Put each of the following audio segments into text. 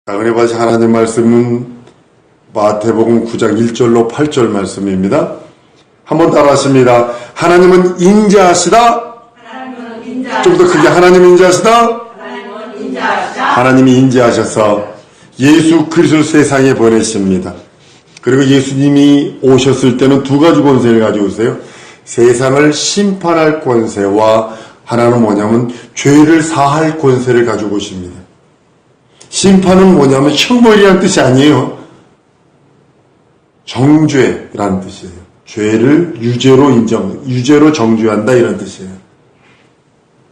은혜 받으신 하나님 말씀은 마태복음 9장 1절로 8절 말씀입니다. 한번 따라하십니다. 하나님은 인자하시다. 좀 더 크게 하나님은 인자하시다. 하나님이 인자하셔서 예수 그리스도를 세상에 보내십니다. 그리고 예수님이 오셨을 때는 두 가지 권세를 가지고 있어요. 세상을 심판할 권세와 하나는 뭐냐면 죄를 사할 권세를 가지고 오십니다. 심판은 뭐냐면 형벌이라는 뜻이 아니에요. 정죄라는 뜻이에요. 죄를 유죄로 정죄한다 이런 뜻이에요.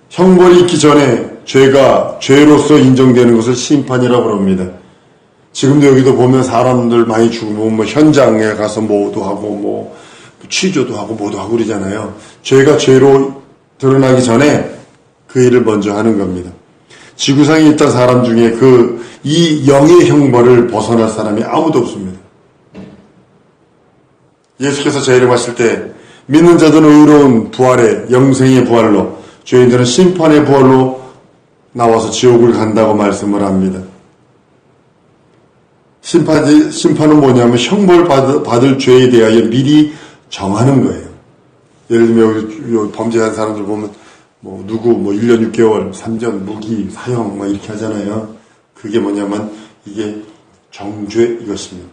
형벌이 있기 전에 죄가 죄로서 인정되는 것을 심판이라고 부릅니다. 지금도 여기도 보면 사람들 많이 죽으면 뭐 현장에 가서 뭐도 하고 뭐 취조도 하고 뭐도 하고 그러잖아요. 죄가 죄로 드러나기 전에 그 일을 먼저 하는 겁니다. 지구상에 있던 사람 중에 이 영의 형벌을 벗어날 사람이 아무도 없습니다. 예수께서 재림하실 때 믿는 자들은 의로운 부활의 영생의 부활로, 죄인들은 심판의 부활로 나와서 지옥을 간다고 말씀을 합니다. 심판은 뭐냐면 형벌 받을 죄에 대하여 미리 정하는 거예요. 예를 들면 여기 범죄한 사람들 보면 누구 1년 6개월 3년 무기 사형 이렇게 하잖아요. 그게 뭐냐면 이게 정죄 이것입니다.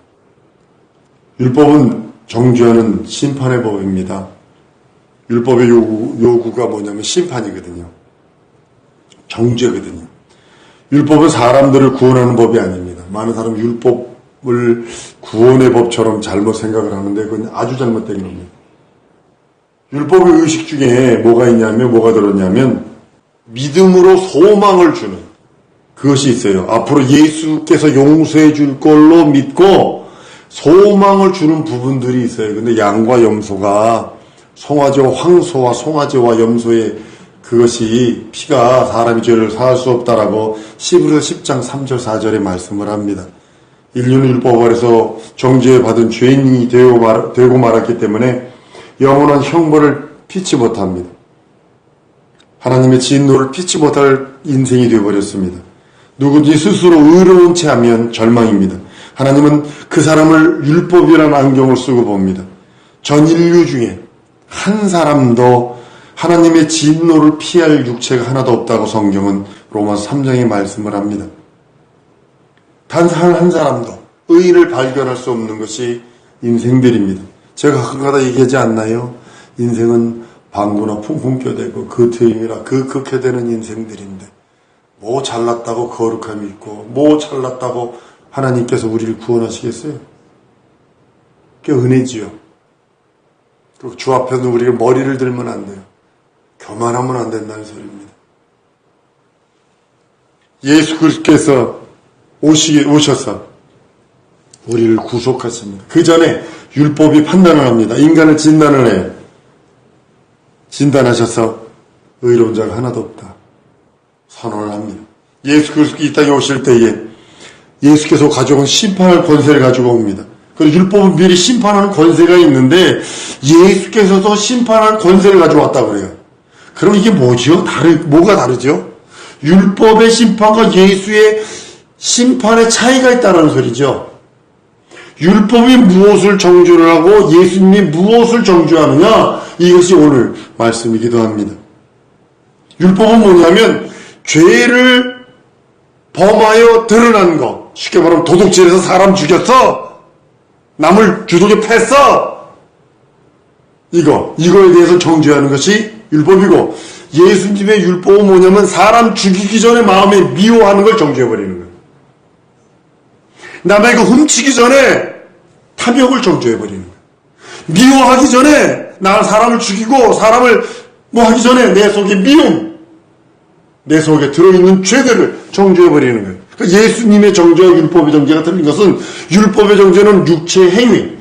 율법은 정죄하는 심판의 법입니다. 율법의 요구가 뭐냐면 심판이거든요. 정죄거든요. 율법은 사람들을 구원하는 법이 아닙니다. 많은 사람은 율법을 구원의 법처럼 잘못 생각을 하는데 그건 아주 잘못된 겁니다. 율법의 의식 중에 뭐가 들었냐면 믿음으로 소망을 주는 그것이 있어요. 앞으로 예수께서 용서해 줄 걸로 믿고 소망을 주는 부분들이 있어요. 근데 양과 염소가 황소와 송아지와 염소의 그것이 피가 사람의 죄를 사할 수 없다라고 히브리서 10장 3절 4절에 말씀을 합니다. 인류는 율법 아래서 정죄받은 죄인이 되고 말았기 때문에 영원한 형벌을 피치 못합니다. 하나님의 진노를 피치 못할 인생이 되어버렸습니다. 누구든지 스스로 의로운 채 하면 절망입니다. 하나님은 그 사람을 율법이라는 안경을 쓰고 봅니다. 전 인류 중에 한 사람도 하나님의 진노를 피할 육체가 하나도 없다고 성경은 로마서 3장에 말씀을 합니다. 단 한 사람도 의인을 발견할 수 없는 것이 인생들입니다. 제가 가끔가다 얘기하지 않나요? 인생은 방구나 풍풍 껴대고 그 트임이라 그렇게 되는 인생들인데 뭐 잘났다고 거룩함이 있고 뭐 잘났다고 하나님께서 우리를 구원하시겠어요? 그게 은혜지요. 그리고 주 앞에는 우리가 머리를 들면 안 돼요. 교만하면 안 된다는 소리입니다. 예수 그리스도께서 오셔서 우리를 구속하십니다. 그 전에 율법이 판단을 합니다. 인간을 진단을 해요. 진단하셔서 의로운 자가 하나도 없다. 선언을 합니다. 예수 그리스도 이 땅에 오실 때에 예수께서 가져온 심판할 권세를 가지고 옵니다. 그리고 율법은 미리 심판하는 권세가 있는데 예수께서도 심판할 권세를 가지고 왔다고 그래요. 그럼 이게 뭐죠? 뭐가 다르죠? 율법의 심판과 예수의 심판의 차이가 있다는 소리죠. 율법이 무엇을 정죄를 하고 예수님이 무엇을 정죄하느냐, 이것이 오늘 말씀이기도 합니다. 율법은 뭐냐면 죄를 범하여 드러난 것, 쉽게 말하면 도둑질해서 사람 죽였어, 남을 주독에 팼어, 이거에 대해서 정죄하는 것이 율법이고, 예수님의 율법은 뭐냐면 사람 죽이기 전에 마음에 미워하는 걸 정죄해버리는 거예요. 남의 거 훔치기 전에 탐욕을 정죄해버리는 거예요. 미워하기 전에 사람을 죽이고 사람을 하기 전에 내 속에 미움, 내 속에 들어있는 죄들을 정죄해버리는 거예요. 그러니까 예수님의 정죄와 율법의 정죄가 틀린 것은 율법의 정죄는 육체의 행위,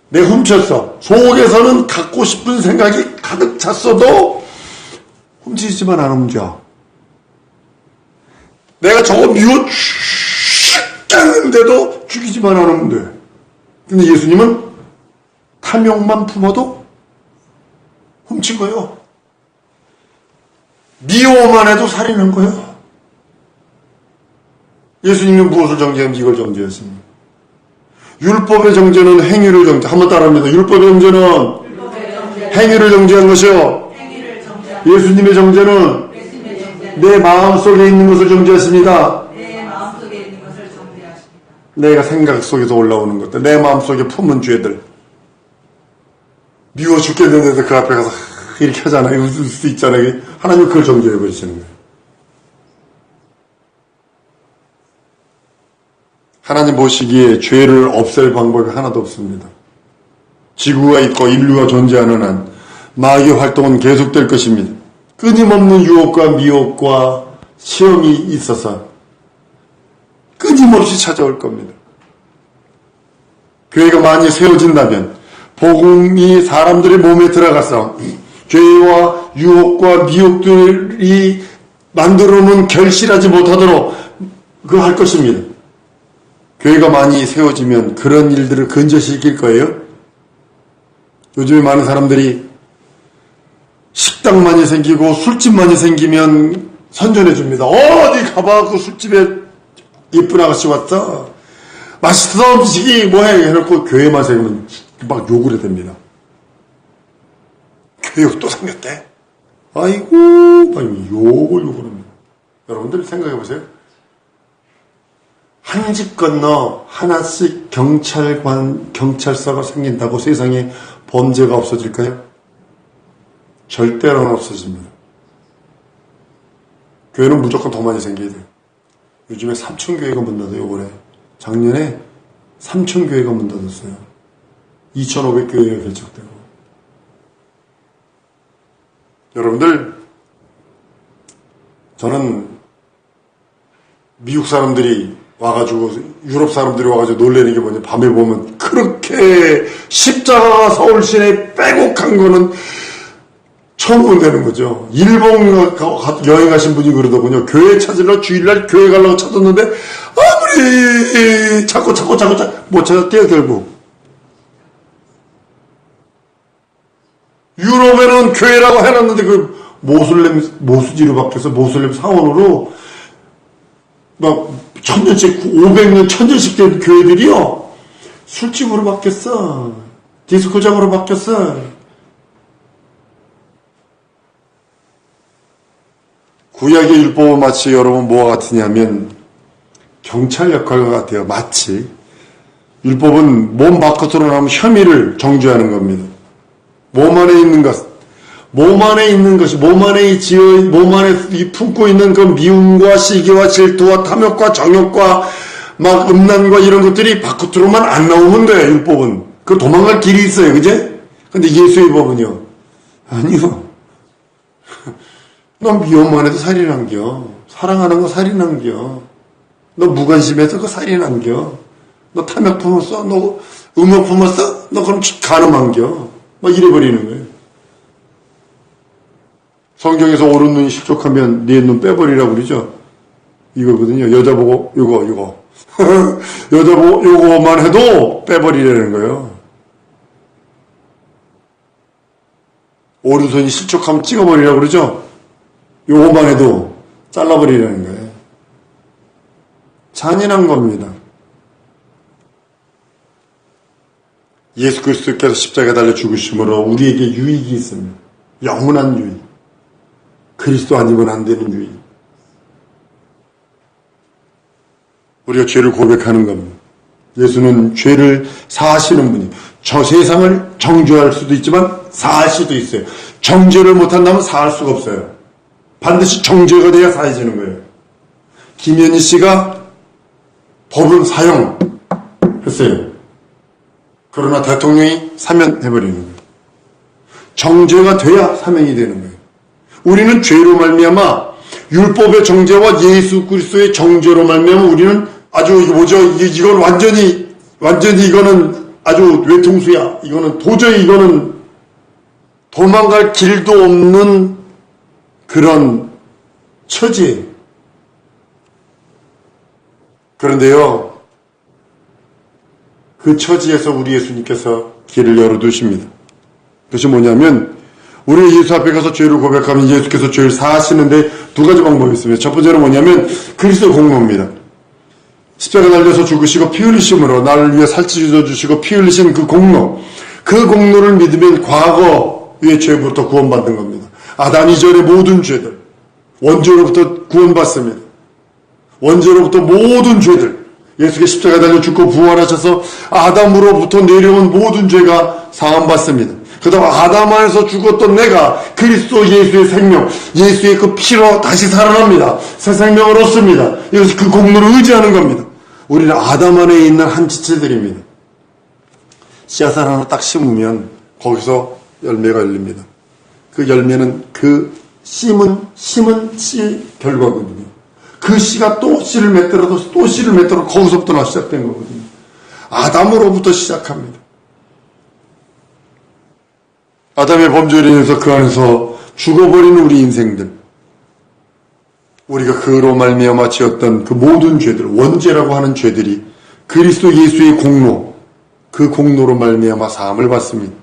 내가 훔쳤어, 속에서는 갖고 싶은 생각이 가득 찼어도 훔치지만 안 훔쳐. 내가 저거 미워 죽겠는데도 죽이지만 안 하면 돼. 근데 예수님은 탐욕만 품어도 훔친 거예요. 미워만 해도 살인한 거예요. 예수님은 무엇을 정죄하면 이걸 정죄했습니다. 율법의 정죄는 행위를 정죄. 한번 따라합니다. 율법의 정죄는 행위를 정죄한 것이요. 예수님의 정죄는 내 마음속에 있는 것을 정죄했습니다. 내가 생각 속에서 올라오는 것들, 내 마음속에 품은 죄들. 미워 죽겠는데도 그 앞에 가서 이렇게 하잖아요. 웃을 수 있잖아요. 하나님 그걸 정죄해 버리시는 거예요. 하나님 보시기에 죄를 없앨 방법이 하나도 없습니다. 지구가 있고 인류가 존재하는 한 마귀의 활동은 계속될 것입니다. 끊임없는 유혹과 미혹과 시험이 있어서 끊임없이 찾아올 겁니다. 교회가 많이 세워진다면 복음이 사람들의 몸에 들어가서 죄와 유혹과 미혹들이 만들어놓은 결실하지 못하도록 그거 할 것입니다. 교회가 많이 세워지면 그런 일들을 근절시킬 거예요. 요즘에 많은 사람들이 식당만이 생기고 술집만이 생기면 선전해 줍니다. 어디 가봐 그 술집에 예쁜 아가씨 왔어. 맛있어 음식이 뭐해 해놓고 교회만 생기면 막 욕을 해야 됩니다. 교회 또 생겼대. 아이고 욕을 합니다. 여러분들 생각해 보세요. 한 집 건너 하나씩 경찰서가 생긴다고 세상에 범죄가 없어질까요? 절대로는 없어집니다. 교회는 무조건 더 많이 생겨야 돼요. 요즘에 3,000교회가 문 닫아요. 올해 작년에 3,000교회가 문 닫았어요. 2,500교회가 개척되고. 여러분들, 저는 미국 사람들이 와가지고 유럽 사람들이 와가지고 놀래는 게 뭐냐, 밤에 보면 그렇게 십자가가 서울 시내에 빼곡한 거는 처음 본다는 거죠. 일본 여행 가신 분이 그러더군요. 교회 찾으러 주일날 교회 가려고 찾았는데 아무리 자꾸 못 찾았대요. 결국 유럽에는 교회라고 해놨는데 그 모수지로 바뀌어서 모슬렘 사원으로 막 1000년씩 500년 1000년씩 된 교회들이요 술집으로 바뀌었어. 디스코장으로 바뀌었어. 구약의 율법은 마치 여러분 뭐와 같으냐면 경찰 역할과 같아요. 마치 율법은 몸 바깥으로 나오면 혐의를 정죄하는 겁니다. 몸 안에 있는 것이 몸 안에 품고 있는 그 미움과 시기와 질투와 탐욕과 정욕과 막 음란과 이런 것들이 바깥으로만 안 나오면 돼요. 율법은 그 도망갈 길이 있어요. 그제? 근데 예수의 법은요 아니요. 너 미움만 해도 살인한겨. 사랑하는 거 살인한겨. 너 무관심해서 그 살인한겨. 너 탐욕 품었어? 너 음욕 품었어? 너 그럼 간음한겨. 막 이래버리는 거예요. 성경에서 오른 눈이 실족하면 네 눈 빼버리라고 그러죠. 이거거든요. 여자 보고 요거 여자 보고 요거만 해도 빼버리라는 거예요. 오른손이 실족하면 찍어버리라고 그러죠. 요거만 해도 잘라버리라는 거예요. 잔인한 겁니다. 예수 그리스도께서 십자가에 달려 죽으심으로 우리에게 유익이 있습니다. 영원한 유익. 그리스도 아니면 안 되는 유익. 우리가 죄를 고백하는 겁니다. 예수는 죄를 사하시는 분이 저 세상을 정죄할 수도 있지만 사할 수도 있어요. 정죄를 못한다면 사할 수가 없어요. 반드시 정죄가 돼야 사해지는 거예요. 김현희 씨가 법은 사형했어요. 그러나 대통령이 사면해버리는 거예요. 정죄가 돼야 사면이 되는 거예요. 우리는 죄로 말미암아 율법의 정죄와 예수 그리스도의 정죄로 말미암아 우리는 아주 이건 완전히 이거는 아주 외통수야. 이거는 도저히 이거는 도망갈 길도 없는 그런 처지예요. 그런데요, 그 처지에서 우리 예수님께서 길을 열어두십니다. 그것이 뭐냐면 우리가 예수 앞에 가서 죄를 고백하면 예수께서 죄를 사하시는데 두 가지 방법이 있습니다. 첫 번째는 뭐냐면 그리스도 공로입니다. 십자가 달려서 죽으시고 피 흘리심으로 나를 위해 살찌워 주시고 피 흘리신 그 공로, 그 공로를 믿으면 과거의 죄부터 구원받는 겁니다. 아담 이전의 모든 죄들, 원죄로부터 구원받습니다. 원죄로부터 모든 죄들, 예수께 십자가 달려 죽고 부활하셔서 아담으로부터 내려온 모든 죄가 사함받습니다. 그 다음 아담 안에서 죽었던 내가 그리스도 예수의 생명, 예수의 그 피로 다시 살아납니다. 새 생명을 얻습니다. 이것이 그 공로를 의지하는 겁니다. 우리는 아담 안에 있는 한 지체들입니다. 씨앗을 하나 딱 심으면 거기서 열매가 열립니다. 그 열매는 그 심은 씨 결과거든요. 그 씨가 또 씨를 맺더라도 또 씨를 맺더라도 거기서부터 시작된 거거든요. 아담으로부터 시작합니다. 아담의 범죄로 인해서 그 안에서 죽어버리는 우리 인생들, 우리가 그로 말미암아 지었던 그 모든 죄들, 원죄라고 하는 죄들이 그리스도 예수의 공로, 그 공로로 말미암아 사함을 받습니다.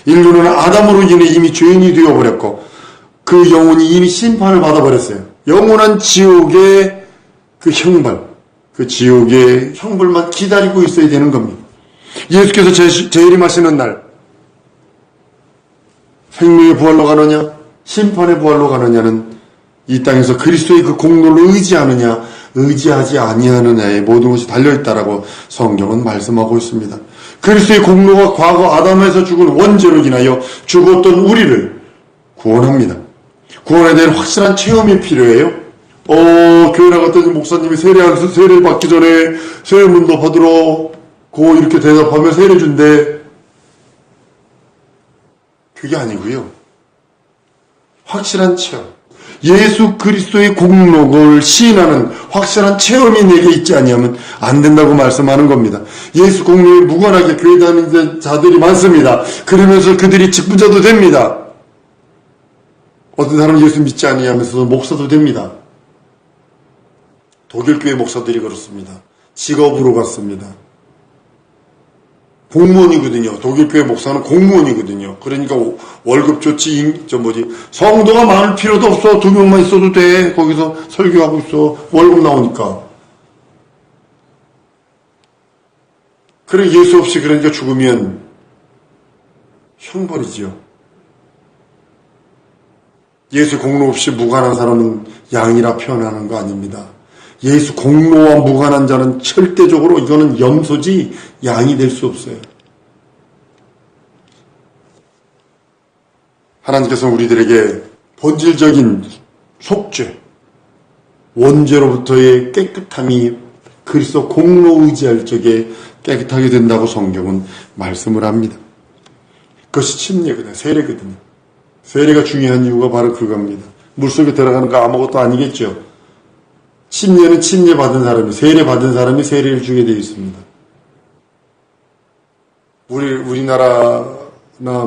인류는 아담으로 인해 이미 죄인이 되어버렸고 그 영혼이 이미 심판을 받아버렸어요. 영원한 지옥의 그 형벌, 그 지옥의 형벌만 기다리고 있어야 되는 겁니다. 예수께서 재림하시는 날 생명의 부활로 가느냐 심판의 부활로 가느냐는 이 땅에서 그리스도의 그 공로를 의지하느냐 의지하지 아니하느냐에 모든 것이 달려있다라고 성경은 말씀하고 있습니다. 그리스도의 공로가 과거 아담에서 죽은 원죄로 인하여 죽었던 우리를 구원합니다. 구원에 대한 확실한 체험이 필요해요. 교회 나갔더니 목사님이 세례를 받기 전에 세례문도 받으러 고 이렇게 대답하면 세례 준대. 그게 아니고요. 확실한 체험. 예수 그리스도의 공로를 시인하는 확실한 체험이 내게 있지 아니하면 안 된다고 말씀하는 겁니다. 예수 공로에 무관하게 교회 다니는 자들이 많습니다. 그러면서 그들이 직분자도 됩니다. 어떤 사람은 예수 믿지 아니하면서 목사도 됩니다. 독일교회 목사들이 그렇습니다. 직업으로 갔습니다. 공무원이거든요. 독일교회 목사는 공무원이거든요. 그러니까 월급 좋지, 성도가 많을 필요도 없어. 2명만 있어도 돼. 거기서 설교하고 있어. 월급 나오니까. 그래, 예수 없이 그러니까 죽으면 형벌이지요. 예수 공로 없이 무관한 사람은 양이라 표현하는 거 아닙니다. 예수 공로와 무관한 자는 절대적으로 이거는 염소지 양이 될 수 없어요. 하나님께서는 우리들에게 본질적인 속죄, 원죄로부터의 깨끗함이 그리스도 공로 의지할 적에 깨끗하게 된다고 성경은 말씀을 합니다. 그것이 침례거든요. 세례거든요. 세례가 중요한 이유가 바로 그겁니다. 물속에 들어가는 거 아무것도 아니겠죠. 침례는 침례 받은 사람이, 세례 받은 사람이 세례를 주게 되어 있습니다.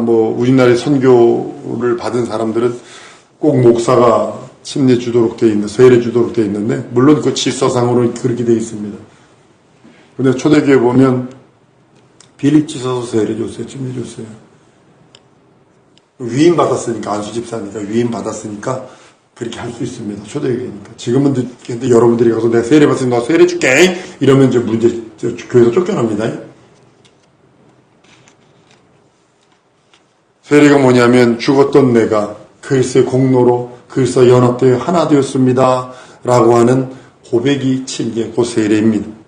우리나라의 선교를 받은 사람들은 꼭 목사가 침례 주도록 되어 있는, 세례 주도록 되어 있는데, 물론 그 질서상으로 그렇게 되어 있습니다. 근데 초대교회 보면 빌립지 서서 세례 줬어요. 침례 줬어요. 위임 받았으니까, 안수 집사니까 위임 받았으니까 그렇게 할 수 있습니다. 초대교회니까. 지금은 근데 여러분들이 가서 내가 세례 받았으니까 너 세례 줄게 이러면 이제 교회에서 쫓겨납니다. 세례가 뭐냐면 죽었던 내가 그리스도의 공로로 그리스도와 연합되어 하나 되었습니다 라고 하는 고백이 침례, 그 세례입니다.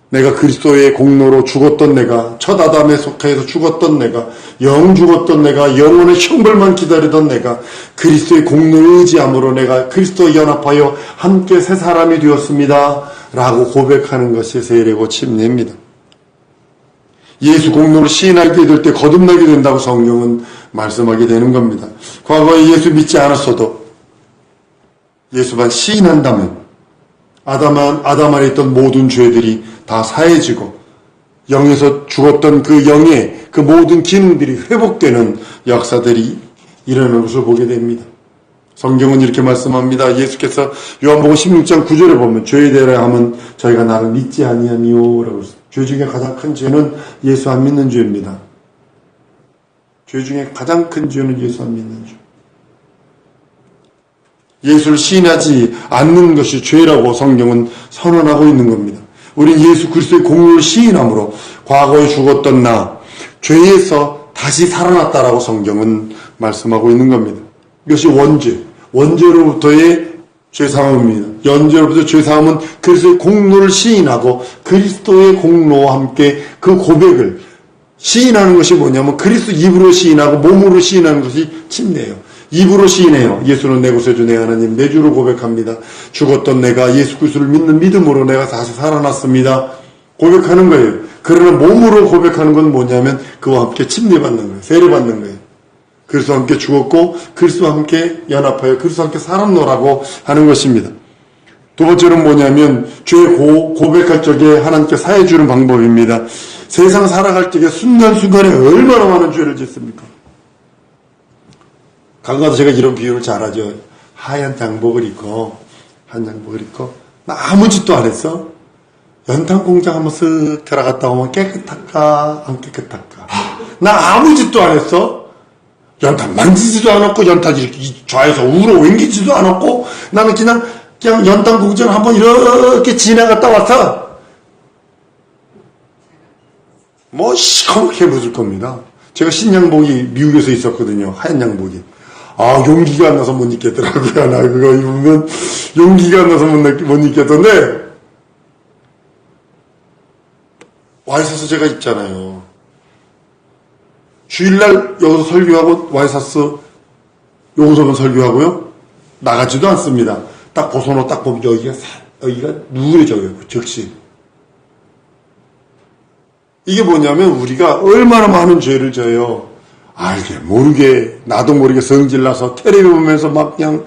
내가 그리스도의 공로로 죽었던 내가, 첫 아담에 속하여서 죽었던 내가, 영 죽었던 내가, 영혼의 형벌만 기다리던 내가 그리스도의 공로를 의지함으로 내가 그리스도와 연합하여 함께 새 사람이 되었습니다 라고 고백하는 것이 세례고 침례입니다. 예수 공로를 시인하게 될 때 거듭나게 된다고 성경은 말씀하게 되는 겁니다. 과거에 예수 믿지 않았어도 예수만 시인한다면 아담 안에 있던 모든 죄들이 다 사해지고 영에서 죽었던 그 영의 그 모든 기능들이 회복되는 역사들이 일어나는 것을 보게 됩니다. 성경은 이렇게 말씀합니다. 예수께서 요한복음 16장 9절에 보면 죄에 대하여 하면 저희가 나를 믿지 아니하니요 라고 했어요. 죄 중에 가장 큰 죄는 예수 안 믿는 죄입니다. 죄 중에 가장 큰 죄는 예수 안 믿는 죄. 예수를 시인하지 않는 것이 죄라고 성경은 선언하고 있는 겁니다. 우린 예수 그리스도의 공로를 시인함으로 과거에 죽었던 나, 죄에서 다시 살아났다라고 성경은 말씀하고 있는 겁니다. 이것이 원죄로부터의 죄사함입니다. 원죄로부터 죄사함은 그리스도의 공로를 시인하고 그리스도의 공로와 함께 그 고백을 시인하는 것이 뭐냐면 그리스도 입으로 시인하고 몸으로 시인하는 것이 침례예요. 입으로 시인해요. 예수는 내 구세주 내 하나님 내 주로 고백합니다. 죽었던 내가 예수 그리스도를 믿는 믿음으로 내가 다시 살아났습니다. 고백하는 거예요. 그러나 몸으로 고백하는 건 뭐냐면 그와 함께 침례받는 거예요. 세례받는 거예요. 그리스도와 함께 죽었고 그리스도와 함께 연합하여 그리스도와 함께 살았노라고 하는 것입니다. 두 번째는 뭐냐면 죄 고백할 적에 하나님께 사해 주는 방법입니다. 세상 살아갈 적에 순간순간에 얼마나 많은 죄를 짓습니까? 가끔가다 제가 이런 비유를 잘하죠. 하얀 양복을 입고 나 아무 짓도 안 했어. 연탄 공장 한번 쓱 들어갔다 오면 깨끗할까 안 깨끗할까? 나 아무 짓도 안 했어. 연탄 만지지도 않았고 연탄 이렇게 좌에서 우로 옮기지도 않았고 나는 그냥 연탄 공장 한번 이렇게 지나갔다 왔어. 뭐 시커멓게 묻을 겁니다. 제가 신양복이 미국에서 있었거든요. 하얀 양복이. 용기가 안 나서 못 입겠더라고요. 나 그거 입으면 용기가 안 나서 못 입겠던데 와 있어서 제가 입잖아요. 주일날 여기서 설교하고 와이사스 요구서면 설교하고요. 나가지도 않습니다. 딱 벗어놓고 딱 보면 여기가 누래져요. 즉시. 이게 뭐냐면 우리가 얼마나 많은 죄를 져요. 알게 모르게 나도 모르게 성질나서 텔레비 보면서 막 그냥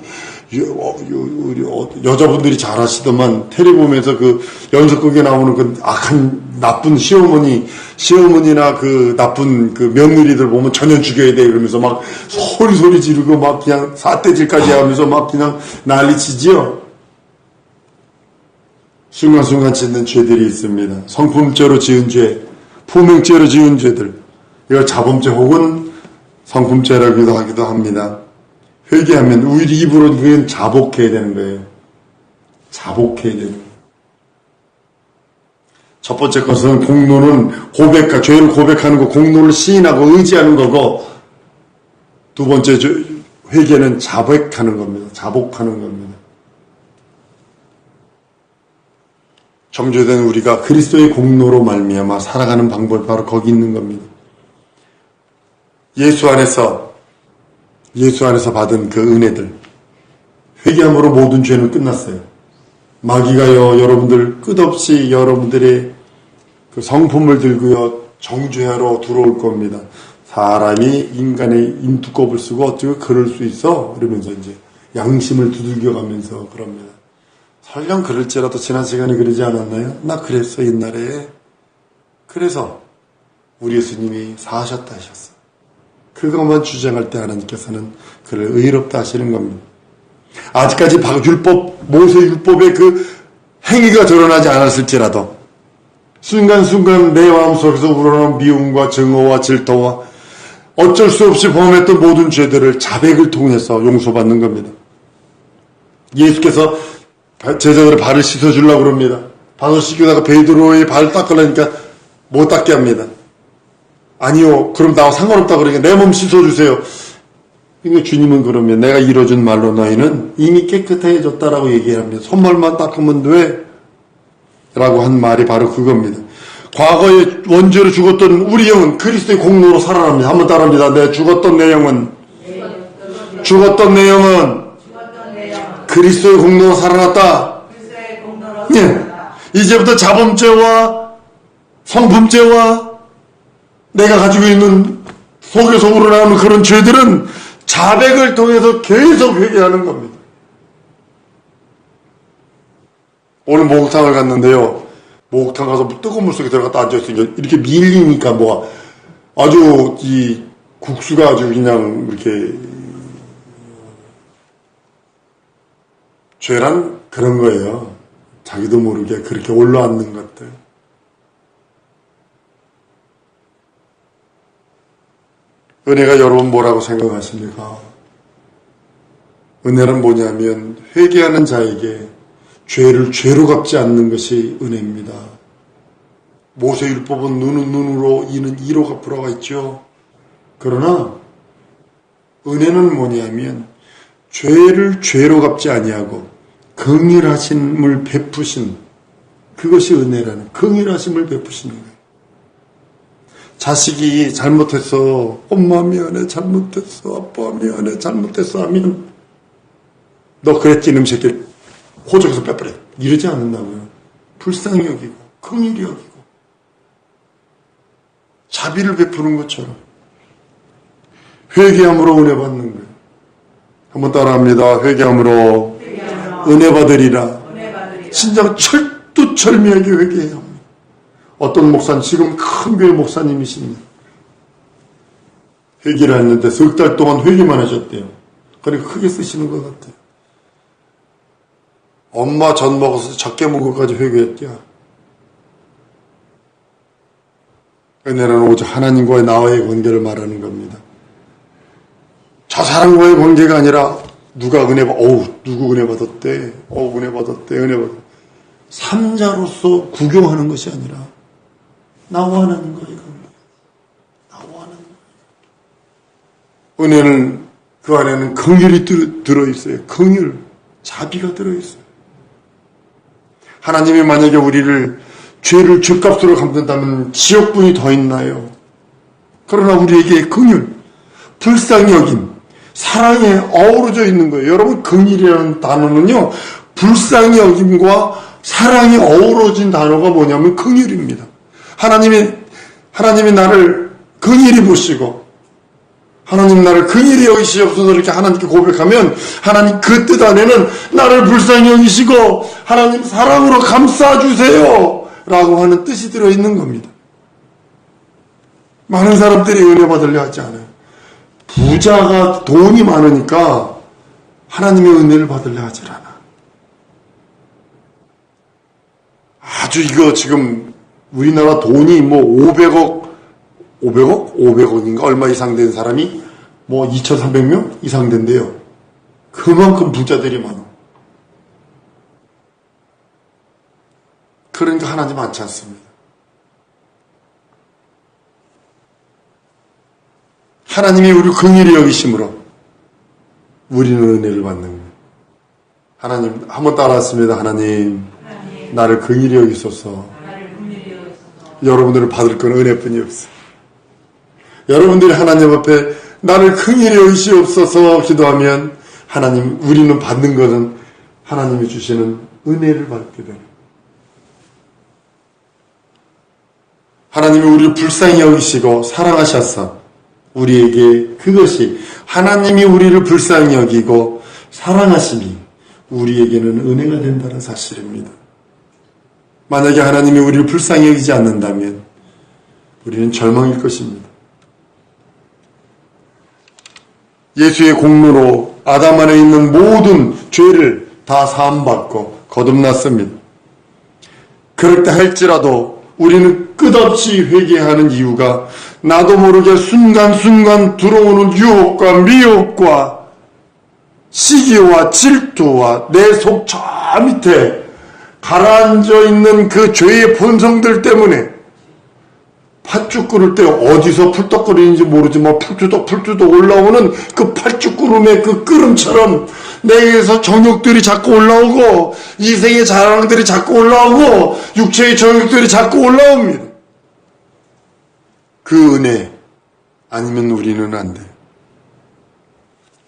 우리 여자분들이 잘 하시더만 텔레비 보면서 그 연속극에 나오는 그 악한 나쁜 시어머니나 그 나쁜 그 며느리들 보면 전혀 죽여야 돼 그러면서 막 소리 지르고 막 그냥 사태질까지 하면서 막 그냥 난리치지요. 순간순간 짓는 죄들이 있습니다. 성품죄로 지은 죄, 포명죄로 지은 죄들, 이걸 자범죄 혹은 성품죄라고도 하기도 합니다. 회개하면 우리 입으로 그건 자복해야 되는 거예요. 자복해야 되는 거예요. 첫 번째 것은 공로는 죄를 고백하는 거, 공로를 시인하고 의지하는 거고, 두 번째 회개는 자복하는 겁니다. 자복하는 겁니다. 정죄된 우리가 그리스도의 공로로 말미암아 살아가는 방법이 바로 거기 있는 겁니다. 예수 안에서 받은 그 은혜들, 회개함으로 모든 죄는 끝났어요. 마귀가요, 여러분들 끝없이 여러분들의 그 성품을 들고요, 정죄하러 들어올 겁니다. 사람이 인간의 인두껍을 쓰고 어떻게 그럴 수 있어? 그러면서 이제 양심을 두들겨가면서 그럽니다. 설령 그럴지라도 지난 시간에 그러지 않았나요? 나 그랬어 옛날에. 그래서 우리 예수님이 사하셨다 하셨어. 그것만 주장할 때 하나님께서는 그를 의롭다 하시는 겁니다. 아직까지 모세 율법의 그 행위가 드러나지 않았을지라도 순간순간 내 마음속에서 우러나온 미움과 증오와 질투와 어쩔 수 없이 범했던 모든 죄들을 자백을 통해서 용서받는 겁니다. 예수께서 제자들의 발을 씻어주려고 그럽니다. 발을 씻기다가 베드로의 발을 닦으려니까 못 닦게 합니다. 아니요, 그럼 나와 상관없다 그러니까 내 몸 씻어주세요. 그러니까 주님은 그러면 내가 이뤄준 말로 너희는 이미 깨끗해졌다라고 얘기합니다. 손발만 닦으면 돼 라고 한 말이 바로 그겁니다. 과거에 원죄로 죽었던 우리 영은 그리스도의 공로로 살아납니다. 한번 따라합니다. 내 죽었던 내 영은 그리스도의 공로로 살아났다. 예. 이제부터 자범죄와 성품죄와 내가 가지고 있는 속에서 우러나오는 그런 죄들은 자백을 통해서 계속 회개하는 겁니다. 오늘 목욕탕을 갔는데요. 목욕탕 가서 뜨거운 물속에 들어갔다 앉아있으니까 이렇게 밀리니까 아주 이 국수가 아주 그냥 이렇게 죄란 그런 거예요. 자기도 모르게 그렇게 올라앉는 것들. 은혜가 여러분 뭐라고 생각하십니까? 은혜는 뭐냐면 회개하는 자에게 죄를 죄로 갚지 않는 것이 은혜입니다. 모세율법은 눈은 눈으로 이는 이로 갚으라고 했죠. 그러나 은혜는 뭐냐면 죄를 죄로 갚지 아니하고 긍휼하심을 베푸신, 그것이 은혜라는, 긍휼하심을 베푸시는 거예요. 자식이 잘못했어, 엄마 미안해, 잘못했어, 아빠 미안해, 잘못했어 하면 너 그랬지 이놈 새끼 호적에서 빼버려, 이러지 않는다고요. 불쌍히 여기고 긍휼히 여기고 자비를 베푸는 것처럼 회개함으로 은혜 받는 거예요. 한번 따라합니다. 회개함으로 은혜 받으리라. 진짜 철두철미하게 회개해야 합니다. 어떤 목사님, 지금 큰 교회 목사님이십니다. 회개를 했는데 석 달 동안 회개만 하셨대요. 그러니까 크게 쓰시는 것 같아요. 엄마 전 먹어서 적게 먹은 것까지 회개했대요. 은혜는 오직 하나님과의 나와의 관계를 말하는 겁니다. 저 사람과의 관계가 아니라 누가 은혜 누구 은혜 받았대, 은혜 받았대, 은혜 받았대. 삼자로서 구경하는 것이 아니라 나와 하는 거예요. 나와 하는 거예요. 은혜는 그 안에는 긍휼이 들어있어요. 긍휼, 자비가 들어있어요. 하나님이 만약에 우리를 죄를 죗값으로 갚는다면 지옥분이 더 있나요? 그러나 우리에게 긍휼, 불쌍히 여김, 사랑에 어우러져 있는 거예요. 여러분, 긍휼이라는 단어는요, 불쌍히 여김과 사랑이 어우러진 단어가 뭐냐면 긍휼입니다. 하나님이 나를 긍휼히 보시고 하나님 나를 긍휼히 여기시옵소서 이렇게 하나님께 고백하면 하나님 그 뜻 안에는 나를 불쌍히 여기시고 하나님 사랑으로 감싸주세요 라고 하는 뜻이 들어있는 겁니다. 많은 사람들이 은혜 받으려 하지 않아요. 부자가 돈이 많으니까 하나님의 은혜를 받으려 하지 않아. 아주 이거 지금 우리나라 돈이 뭐 500억인가 얼마 이상 된 사람이 뭐 2,300명 이상 된대요. 그만큼 부자들이 많아. 그러니까 하나님 많지 않습니다. 하나님이 우리 긍휼히 여기심으로 우리는 은혜를 받는 거예요. 하나님 한번 따라왔습니다. 하나님 나를 긍휼히 여기소서. 여러분들은 받을 건 은혜뿐이 없어요. 여러분들이 하나님 앞에 나를 긍휼히 여기시옵소서 기도하면 하나님, 우리는 받는 것은 하나님이 주시는 은혜를 받게 되는. 하나님이 우리를 불쌍히 여기시고 사랑하셔서 우리에게 그것이 하나님이 우리를 불쌍히 여기고 사랑하심이 우리에게는 은혜가 된다는 사실입니다. 만약에 하나님이 우리를 불쌍히 여기지 않는다면 우리는 절망일 것입니다. 예수의 공로로 아담 안에 있는 모든 죄를 다 사함받고 거듭났습니다. 그럴 때 할지라도 우리는 끝없이 회개하는 이유가 나도 모르게 순간순간 들어오는 유혹과 미혹과 시기와 질투와 내 속 저 밑에 가라앉아 있는 그 죄의 본성들 때문에 팥죽 끓을 때 어디서 풀떡거리는지 모르지만 풀주덕 올라오는 그 팥죽구름의 그 끓음처럼 내게서 정욕들이 자꾸 올라오고 이생의 자랑들이 자꾸 올라오고 육체의 정욕들이 자꾸 올라옵니다. 그 은혜 아니면 우리는 안 돼요.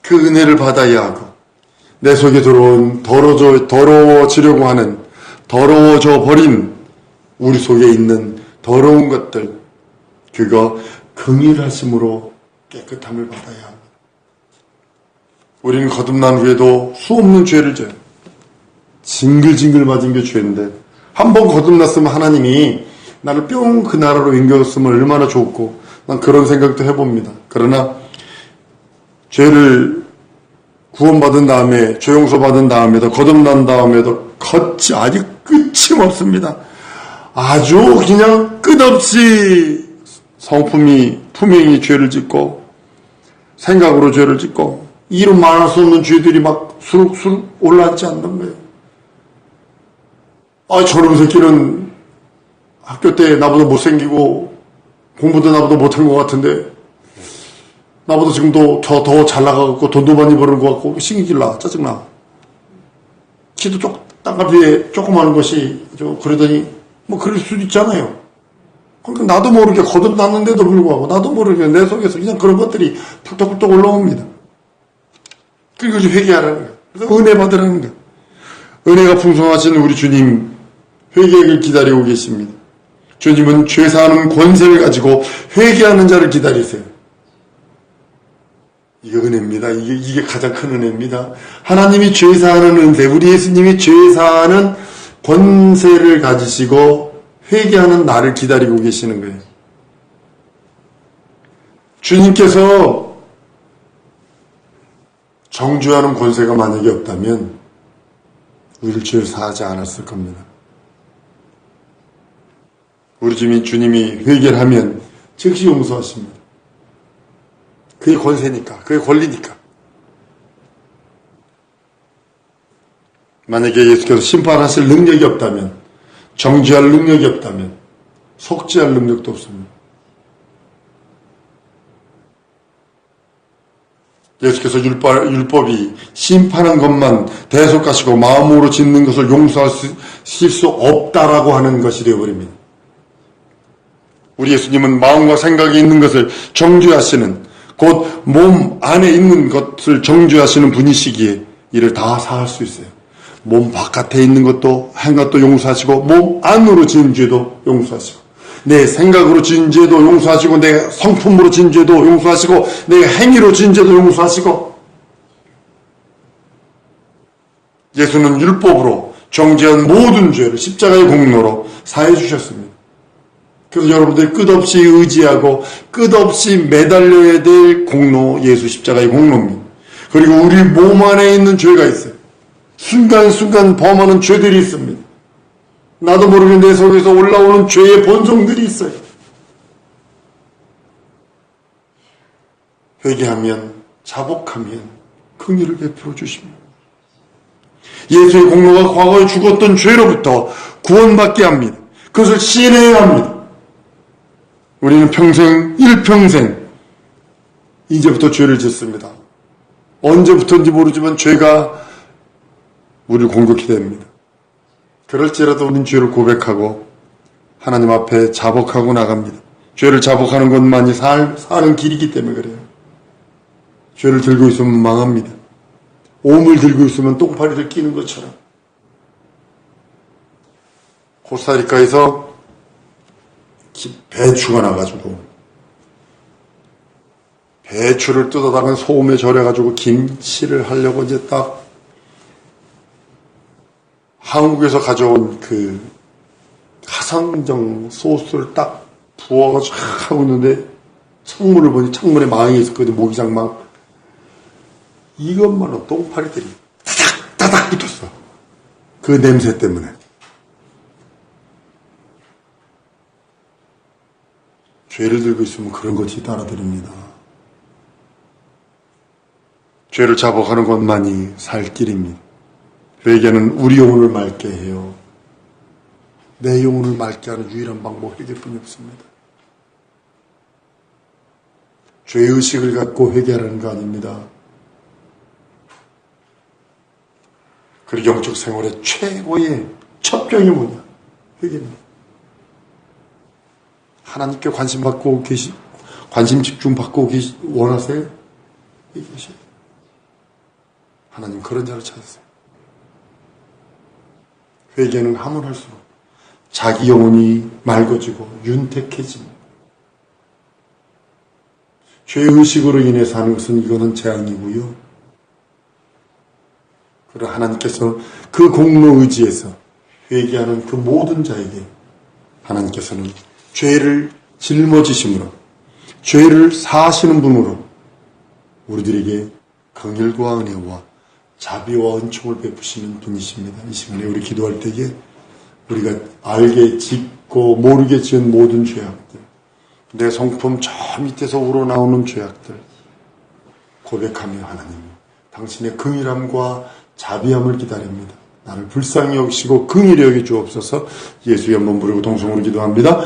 그 은혜를 받아야 하고 내 속에 들어온 더러워지려고 하는 더러워져 버린 우리 속에 있는 더러운 것들, 그거 긍휼하심으로 깨끗함을 받아야 합니다. 우리는 거듭난 후에도 수없는 죄를 져요. 징글징글 맞은 게 죄인데 한 번 거듭났으면 하나님이 나를 뿅 그 나라로 옮겼으면 얼마나 좋고 난 그런 생각도 해봅니다. 그러나 죄를 구원받은 다음에 죄 용서받은 다음에도 거듭난 다음에도 아직 끝이 없습니다. 아주 그냥 끝없이 품행이 죄를 짓고 생각으로 죄를 짓고 이로 말할 수 없는 죄들이 막 수룩수룩 올라앉지 않는 거예요. 아, 저놈 새끼는 학교 때 나보다 못생기고 공부도 나보다 못한 것 같은데 나보다 지금도 더 잘 나가고 돈도 많이 버는 것 같고 신기질나 짜증나. 키도 땅값에 조그마한 것이 그러더니 뭐 그럴 수도 있잖아요. 그러니까 나도 모르게 거듭났는데도 불구하고 나도 모르게 내 속에서 그냥 그런 것들이 툭툭툭 올라옵니다. 그리고 이제 회개하라는 거예요. 그래서 은혜 받으라는 거예요. 은혜가 풍성하신 우리 주님 회개를 기다리고 계십니다. 주님은 죄사하는 권세를 가지고 회개하는 자를 기다리세요. 이게 은혜입니다. 이게 가장 큰 은혜입니다. 하나님이 죄사하는 은혜, 우리 예수님이 죄사하는 권세를 가지시고 회개하는 나를 기다리고 계시는 거예요. 주님께서 정죄하는 권세가 만약에 없다면 우리를 죄를 사하지 않았을 겁니다. 우리 주님이 회개를 하면 즉시 용서하십니다. 그게 권세니까, 그게 권리니까. 만약에 예수께서 심판하실 능력이 없다면, 정죄할 능력이 없다면, 속죄할 능력도 없습니다. 예수께서 율법이 심판한 것만 대속하시고 마음으로 짓는 것을 용서하실 수 없다라고 하는 것이 되어버립니다. 우리 예수님은 마음과 생각이 있는 것을 정죄하시는, 곧 몸 안에 있는 것을 정죄하시는 분이시기에 이를 다 사할 수 있어요. 몸 바깥에 있는 것도 한 것도 용서하시고 몸 안으로 지은 죄도 용서하시고 내 생각으로 지은 죄도 용서하시고 내 성품으로 지은 죄도 용서하시고 내 행위로 지은 죄도 용서하시고 예수는 율법으로 정죄한 모든 죄를 십자가의 공로로 사해 주셨습니다. 그래서 여러분들이 끝없이 의지하고 끝없이 매달려야 될 공로, 예수 십자가의 공로입니다. 그리고 우리 몸 안에 있는 죄가 있어요. 순간순간 범하는 죄들이 있습니다. 나도 모르게 내 속에서 올라오는 죄의 본성들이 있어요. 회개하면, 자복하면 긍휼을 베풀어 주십니다. 예수의 공로가 과거에 죽었던 죄로부터 구원받게 합니다. 그것을 시인해야 합니다. 우리는 평생, 일평생 이제부터 죄를 짓습니다. 언제부터인지 모르지만 죄가 우리를 공격해 됩니다. 그럴지라도 우리는 죄를 고백하고 하나님 앞에 자복하고 나갑니다. 죄를 자복하는 것만이 사는 길이기 때문에 그래요. 죄를 들고 있으면 망합니다. 오물 들고 있으면 똥파리를 끼는 것처럼. 코스타리카에서 배추가 나가지고 배추를 뜯어다가 소금에 절여가지고 김치를 하려고 이제 딱 한국에서 가져온 그 가상정 소스를 딱 부어가지고 하고 있는데 창문을 보니 창문에 망이 있었거든요. 모기장망. 이것만은 똥파리들이 따닥따닥 붙었어. 그 냄새 때문에. 죄를 들고 있으면 그런 것이 따라들입니다. 죄를 자복하는 것만이 살 길입니다. 회개는 우리 영혼을 맑게 해요. 내 영혼을 맑게 하는 유일한 방법 회개뿐이 없습니다. 죄의식을 갖고 회개하라는 거 아닙니다. 그리고 영적 생활의 최고의 첩경이 뭐냐? 회개입니다. 하나님께 관심 집중 받고 원하세요? 회개하세요. 하나님 그런 자를 찾으세요. 회개는 하면 할수록 자기 영혼이 맑아지고 윤택해집니다. 죄의식으로 인해서 하는 것은 이거는 재앙이고요. 그러나 하나님께서 그 공로 의지에서 회개하는 그 모든 자에게 하나님께서는 죄를 짊어지심으로 죄를 사하시는 분으로 우리들에게 긍휼과 은혜와 자비와 은총을 베푸시는 분이십니다. 이 시간에 우리 기도할 때에 우리가 알게 짓고 모르게 지은 모든 죄악들, 내 성품 저 밑에서 우러나오는 죄악들 고백하며 하나님 당신의 긍휼함과 자비함을 기다립니다. 나를 불쌍히 여기시고 긍휼히 여겨 주옵소서. 예수의 한번 부르고 동성으로 기도합니다.